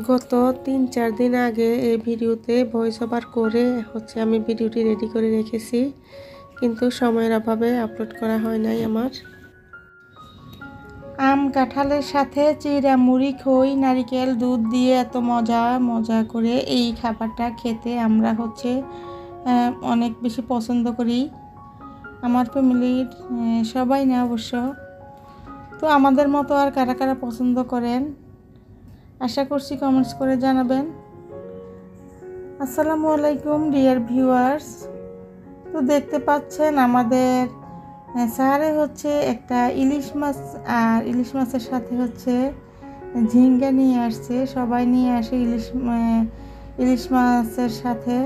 গত ৩-৪ দিন আগে এই ভিডিওতে ভয়েস ওভার করে আমি ভিডিওটি রেডি করে রেখেছি, কিন্তু সময়ের অভাবে আপলোড করা হয় নাই আমার। আম কাঁঠালের সাথে চিড়া মুড়ি খই নারিকেল দুধ দিয়ে এত মজা করে এই খাবারটা খেতে আমরা অনেক বেশি পছন্দ করি। আমার ফ্যামিলির সবাই না অবশ্য। তো আমাদের মতো আর কারা কারা পছন্দ করেন আশা করছি কমেন্টস করে জানাবেন। আসসালামু আলাইকুম ডিয়ার ভিউয়ার্স। তো দেখতে পাচ্ছেন আমাদের স্যারে একটা ইলিশ মাছ, আর ইলিশ মাছের সাথে ঝিঙ্গা নিয়ে আসছে। সবাই নিয়ে আসে ইলিশ মাছের সাথে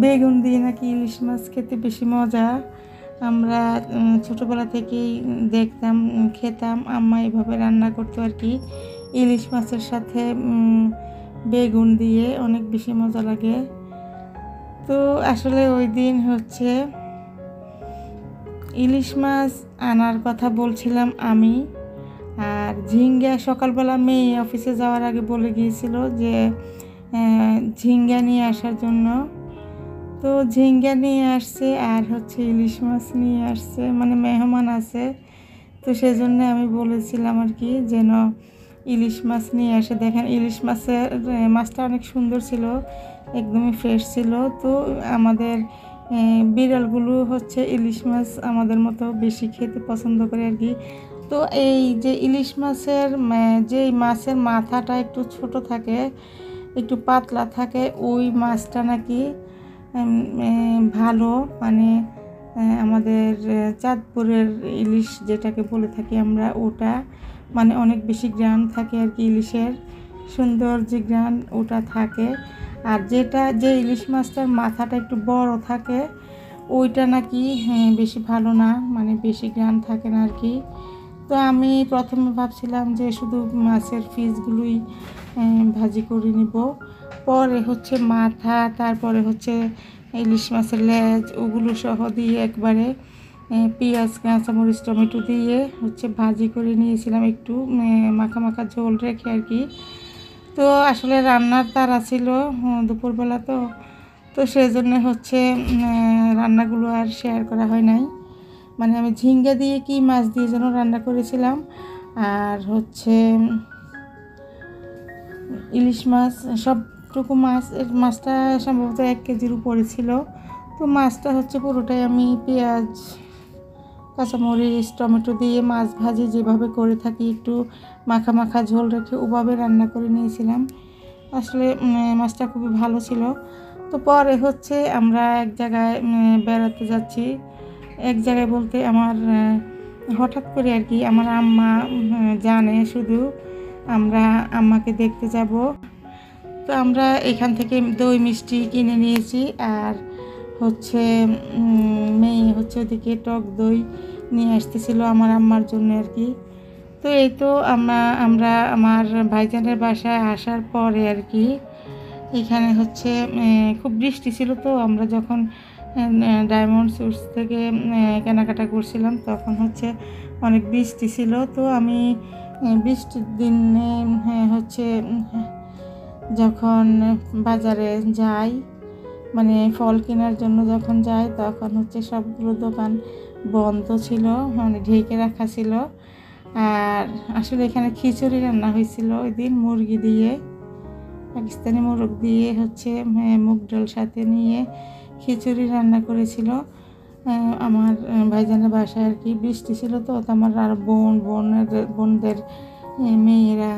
বেগুন দিয়ে নাকি ইলিশ মাছ খেতে বেশি মজা। আমরা ছোটোবেলা থেকেই দেখতাম, খেতাম, আম্মা এভাবে রান্না করতো আর কি। ইলিশ মাছের সাথে বেগুন দিয়ে অনেক বেশি মজা লাগে। তো আসলে ওই দিন ইলিশ মাছ আনার কথা বলছিলাম আমি, আর ঝিঙ্গা সকালবেলা মেয়ে অফিসে যাওয়ার আগে বলে গিয়েছিল যে ঝিঙ্গা নিয়ে আসার জন্য। তো ঝিঙ্গা নিয়ে আসছে আর ইলিশ মাছ নিয়ে আসছে, মানে মেহমান আছে। তো সেজন্য আমি বলেছিলাম আর কি যেন ইলিশ মাছ নিয়ে আসে। দেখেন ইলিশ মাছটা অনেক সুন্দর ছিল, একদমই ফ্রেশ ছিল। তো আমাদের বিড়ালগুলো ইলিশ মাছ আমাদের মতো বেশি খেতে পছন্দ করে আর কি। তো এই যে ইলিশ মাছের মাছের মাথাটা একটু ছোট থাকে, একটু পাতলা থাকে, ওই মাছটা নাকি ভালো, মানে আমাদের চাঁদপুরের ইলিশ যেটাকে বলে থাকি আমরা, ওটা মানে অনেক বেশি গ্রান থাকে আর কি, ইলিশের সুন্দর যে গ্রান ওটা থাকে। আর যে ইলিশ মাছটার মাথাটা একটু বড় থাকে ওইটা নাকি বেশি ভালো না, মানে বেশি গ্রান থাকে না আর কি। তো আমি প্রথমে ভাবছিলাম যে শুধু মাছের পিসগুলোই ভাজি করে নিব, পরে মাথা, তারপরে ইলিশ মাছের লেজ, ওগুলো সহ দিয়ে একবারে পেঁয়াজ কাঁচামরিচ টমেটো দিয়ে ভাজি করে নিয়েছিলাম, একটু মাখা মাখা ঝোল রেখে আর কি। তো আসলে রান্নার তাড়া ছিল দুপুরবেলা, তো সেই জন্য রান্নাগুলো আর শেয়ার করা হয় নাই। মানে আমি ঝিঙ্গা দিয়ে কি মাছ দিয়ে যেন রান্না করেছিলাম, আর ইলিশ মাছ, সবটুকু মাছটা সম্ভবত 1 কেজির উপরে ছিল। তো মাছটা পুরোটাই আমি পেঁয়াজ কাঁচামরিচ টমেটো দিয়ে মাছ ভাজি যেভাবে করে থাকি, একটু মাখা মাখা ঝোল রেখে ওভাবে রান্না করে নিয়েছিলাম। আসলে মাছটা খুবই ভালো ছিল। তো পরে আমরা এক জায়গায় বেড়াতে যাচ্ছি। এক জায়গায় বলতে আমার হঠাৎ করে আর কি, আমার আম্মা জানে শুধু আমরা আম্মাকে দেখতে যাব। তো আমরা এখান থেকে দই মিষ্টি কিনে নিয়েছি, আর মেয়ে ওদিকে টক দই নিয়ে আসতেছিল আমার আম্মার জন্য আর কি। তো এই তো আমরা আমার ভাইজানের বাসায় আসার পরে আর কি, এখানে খুব বৃষ্টি ছিল। তো আমরা যখন ডায়মন্ড সুটস থেকে কেনাকাটা করছিলাম তখন অনেক বৃষ্টি ছিল। তো আমি বৃষ্টির দিনে যখন বাজারে যাই, মানে ফল কেনার জন্য যখন যাই, তখন সবগুলো দোকান বন্ধ ছিল, মানে ঢেকে রাখা ছিল। আর আসলে এখানে খিচুড়ি রান্না হয়েছিল ওই দিন, মুরগি দিয়ে, পাকিস্তানি মোরগ দিয়ে মুগ ডাল সাথে নিয়ে খিচুড়ি রান্না করেছিল আমার ভাইজানের বাসায় আর কি। বৃষ্টি ছিল, তো আমার আর বোনদের মেয়েরা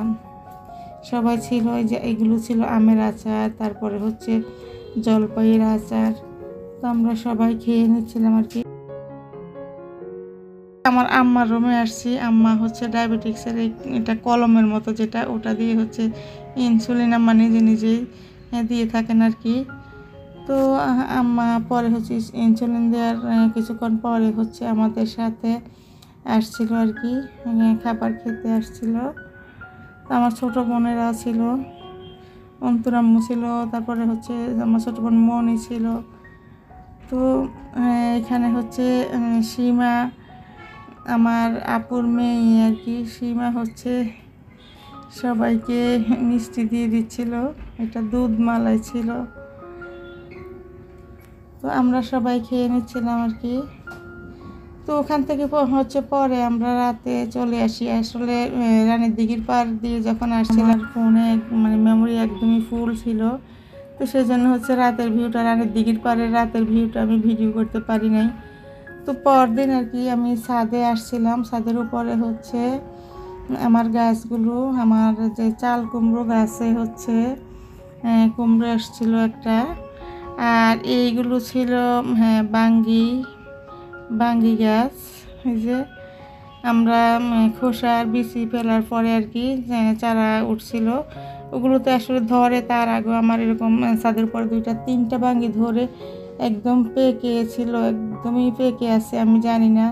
সবাই ছিল। এই যে এগুলো ছিল আমের আচার, তারপরে জলপাইয়ের আচার। তো আমরা সবাই খেয়ে নিচ্ছিলাম আর কি। আমার আম্মার রুমে আসছি। আম্মা ডায়াবেটিক্সের এটা কলমের মতো যেটা, ওটা দিয়ে ইনসুলিন আম্মা নিজেই দিয়ে থাকেন আর কি। তো আম্মা পরে ইনসুলিন দেওয়ার কিছুক্ষণ পরে আমাদের সাথে আসছিল আর কি, খাবার খেতে আসছিল। আমার ছোটো বোনেরা ছিল, অন্তরাম্মু ছিল, তারপরে আমার ছোটো বোন মনি ছিল। তো এখানে সীমা, আমার আপুর মেয়ে আর কি। সীমা সবাইকে মিষ্টি দিয়ে দিচ্ছিল, এটা দুধ মালাই ছিল। তো আমরা সবাই খেয়ে নিচ্ছিলাম আর কি। তো ওখান থেকে পরে আমরা রাতে চলে আসি। আসলে রানীর দিঘির পার দিয়ে যখন আসছিলাম ফোনে মানে মেমোরি একদমই ফুল ছিল, তো সেই জন্য রাতের ভিউটা, রানীর দিঘির পাড়ের রাতের ভিউটা আমি ভিডিও করতে পারি নাই। তো পরদিন আর কি আমি ছাদে আসছিলাম, ছাদের উপরে আমার গাছগুলো, আমার যে চাল কুমড়ো গাছে কুমড়ো আসছিল একটা, আর এইগুলো ছিল বাঙ্গি গাছ। এই যে আমরা খোসার বিচি ফেলার পরে আর কি চারা উঠছিল, ওগুলোতে আসলে ধরে। তার আগে আমার এরকম ছাদের উপরে 2-3টা বাঙ্গি ধরে একদম পেকে ছিল, একদমই পেকে আছে, আমি জানি না।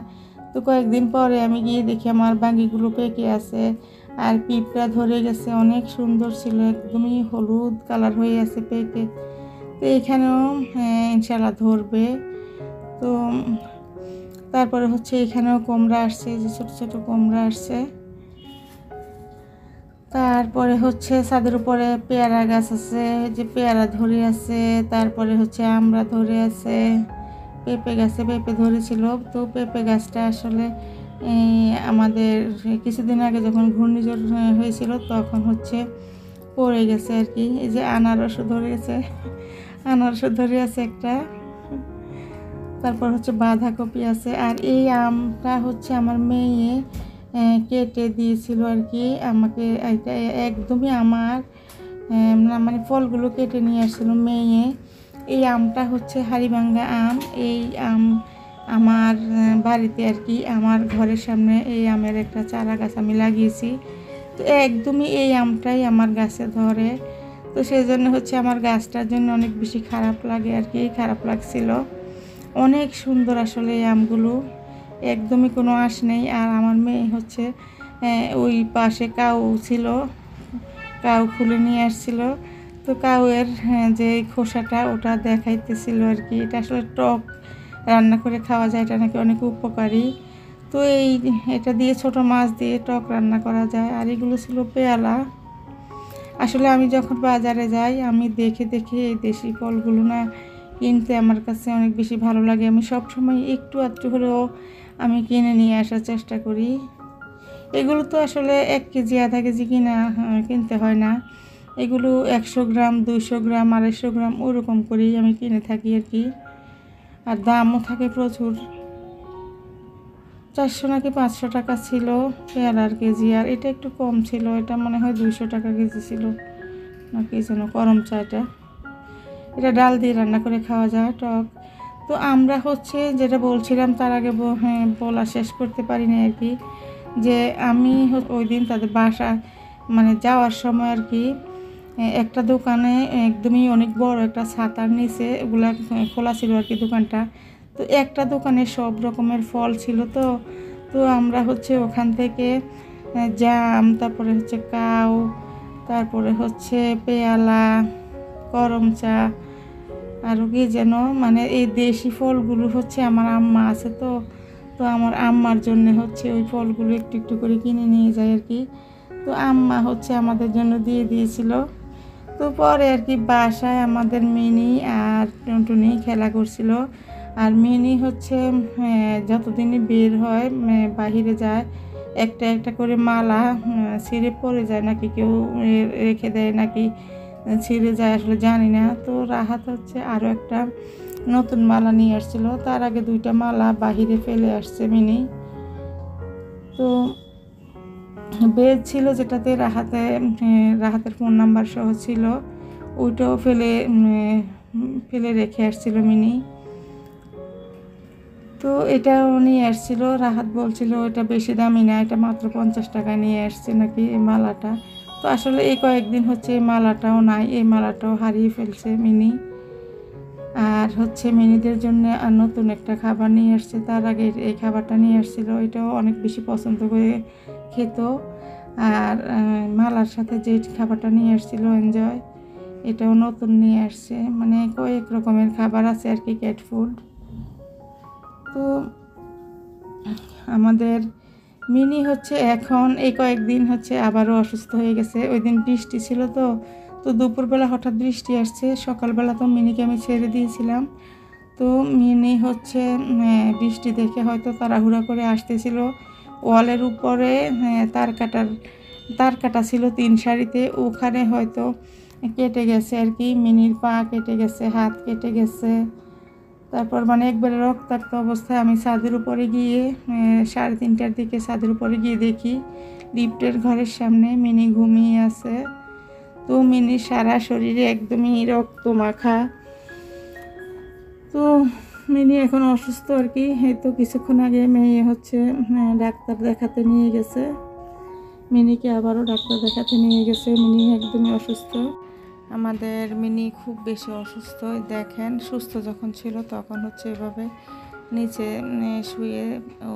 তো কয়েকদিন পরে আমি গিয়ে দেখি আমার বাঙ্গিগুলো পেকে আছে, আর পিঁপড়া ধরে গেছে, অনেক সুন্দর ছিল, একদমই হলুদ কালার হয়ে আছে পেকে। তো এখানেও ইনশাল্লাহ ধরবে। তো তারপরে এখানেও কুমড়া আসছে, যে ছোট ছোট কুমড়া আসছে। তারপরে ছাদের উপরে পেয়ারা গাছ আছে, যে পেয়ারা ধরে আছে। তারপরে আমরা ধরে আছে, পেঁপে গাছে পেঁপে ধরেছিল। তো পেঁপে গাছটা আসলে আমাদের কিছুদিন আগে যখন ঘূর্ণিঝড় হয়েছিল তখন পড়ে গেছে আর কি। এই যে আনারসও ধরে আছে একটা। তারপর বাঁধাকপি আছে। আর এই আমটা আমার মেয়ে কেটে দিয়েছিল আর কি আমাকে। এটা একদমই আমার মানে ফলগুলো কেটে নিয়ে আসছিল মেয়ে। এই আমটা হাড়িভাঙ্গা আম। এই আম আমার বাড়িতে আর কি, আমার ঘরের সামনে এই আমের একটা চারা গাছ আমি লাগিয়েছি। তো একদমই এই আমটাই আমার গাছে ধরে। তো সেই জন্য আমার গাছটার জন্য অনেক বেশি খারাপ লাগে আর কি, খারাপ লাগছিল। অনেক সুন্দর আসলে এই আমগুলো, একদমই কোনো আঁশ নেই। আর আমার মেয়ে ওই পাশে কাউ ছিল, কাউ খুলে নিয়ে আসছিল। তো কাউয়ের যে খোসাটা ওটা দেখাইতেছিল আর কি। এটা আসলে টক রান্না করে খাওয়া যায়, এটা নাকি অনেক উপকারী। তো এটা দিয়ে ছোট মাছ দিয়ে টক রান্না করা যায়। আর এগুলো ছিল পেয়ালা। আসলে আমি যখন বাজারে যাই আমি দেখে দেখে এই দেশি ফলগুলো না কিনতে আমার কাছে অনেক বেশি ভালো লাগে। আমি সবসময় একটু আধটু হলেও আমি কিনে নিয়ে আসার চেষ্টা করি। এগুলো তো আসলে 1 কেজি আধা কেজি কিনতে হয় না, এগুলো 100 গ্রাম 200 গ্রাম 250 গ্রাম ওরকম করেই আমি কিনে থাকি আর কি। আর দামও থাকে প্রচুর, 400 নাকি 500 টাকা ছিল পেয়ারার কেজি। আর এটা একটু কম ছিল, এটা মনে হয় 200 টাকা কেজি ছিল নাকি যেন করম চাটা। এটা ডাল দিয়ে রান্না করে খাওয়া যায়, টক। তো আমরা যেটা বলছিলাম তার আগে বলা শেষ করতে পারি না আর কি, যে আমি ওই দিন তাদের বাসা মানে যাওয়ার সময় আর কি একটা দোকানে একদমই অনেক বড় একটা ছাতার নিচে ওগুলা খোলা ছিল আর কি দোকানটা। তো একটা দোকানে সব রকমের ফল ছিল। তো তো আমরা ওখান থেকে জাম, তারপরে কাউ, তারপরে পেয়ালা, করম চা, আরও কি যেন মানে এই দেশি ফলগুলো আমার আম্মা আছে। তো তো আমার আম্মার জন্য ওই ফলগুলো একটু একটু করে কিনে নিয়ে যায় আর কি। তো আম্মা আমাদের জন্য দিয়ে দিয়েছিল। তো পরে আর কি বাসায় আমাদের মিনি আর টুনটুনি খেলা করছিল। আর মিনি যতদিনই বের হয় বাহিরে যায় একটা একটা করে মালা ছিঁড়ে পড়ে যায়, নাকি কেউ রেখে দেয় নাকি ছিঁড়ে যায় আসলে জানি না। তো রাহাত আরও একটা নতুন মালা নিয়ে আসছিল, তার আগে 2টা মালা বাহিরে ফেলে আসছে মিনি। তো বেজ ছিল যেটাতে রাহাতের ফোন নাম্বার সহ ছিল, ওইটাও ফেলে রেখে আসছিল মিনি। তো এটাও নিয়ে আসছিল, রাহাত বলছিল এটা বেশি দামি না, এটা মাত্র 50 টাকা নিয়ে আসছে নাকি এই মালাটা। তো আসলে এই কয়েকদিন এই মালাটাও নাই, এই মালাটাও হারিয়ে ফেলছে মিনি। আর মিনিদের জন্য আর নতুন একটা খাবার নিয়ে আসছে, তার আগে এই খাবারটা নিয়ে আসছিল, এটাও অনেক বেশি পছন্দ করে খেত। আর মালার সাথে যে খাবারটা নিয়ে আসছিল এনজয়, এটাও নতুন নিয়ে আসছে। মানে কয়েক রকমের খাবার আছে আর কি, ক্যাট ফুড। তো আমাদের মিনি হচ্ছে এখন এই কয়েকদিন হচ্ছে আবারও অসুস্থ হয়ে গেছে। ওই দিন বৃষ্টি ছিল, তো দুপুরবেলা হঠাৎ বৃষ্টি আসছে। সকালবেলা তো মিনিকে আমি ছেড়ে দিয়েছিলাম। তো মিনি হচ্ছে বৃষ্টি দেখে হয়তো তাড়াহুড়া করে আসতেছিল। ওয়ালের উপরে তার কাটা ছিল 3 সারিতে, ওখানে হয়তো কেটে গেছে আর কি। মিনির পা কেটে গেছে, হাত কেটে গেছে। তারপর মানে একবারে রক্তাক্ত অবস্থায় আমি ছাদের উপরে গিয়ে 3:30টার দিকে ছাদের উপরে গিয়ে দেখি লিফটের ঘরের সামনে মিনি ঘুমিয়ে আছে। তো মিনির সারা শরীরে একদমই রক্ত মাখা। তো মিনি এখন অসুস্থ আর কি। এই তো কিছুক্ষণ আগে মেয়ে হচ্ছে ডাক্তার দেখাতে নিয়ে গেছে। মিনিকে আবারও ডাক্তার দেখাতে নিয়ে গেছে। মিনি একদমই অসুস্থ। আমাদের মিনি খুব বেশি অসুস্থ। দেখেন, সুস্থ যখন ছিল তখন হচ্ছে এভাবে নিচে শুয়ে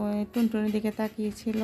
ওই টুনটুনির দিকে তাকিয়েছিল।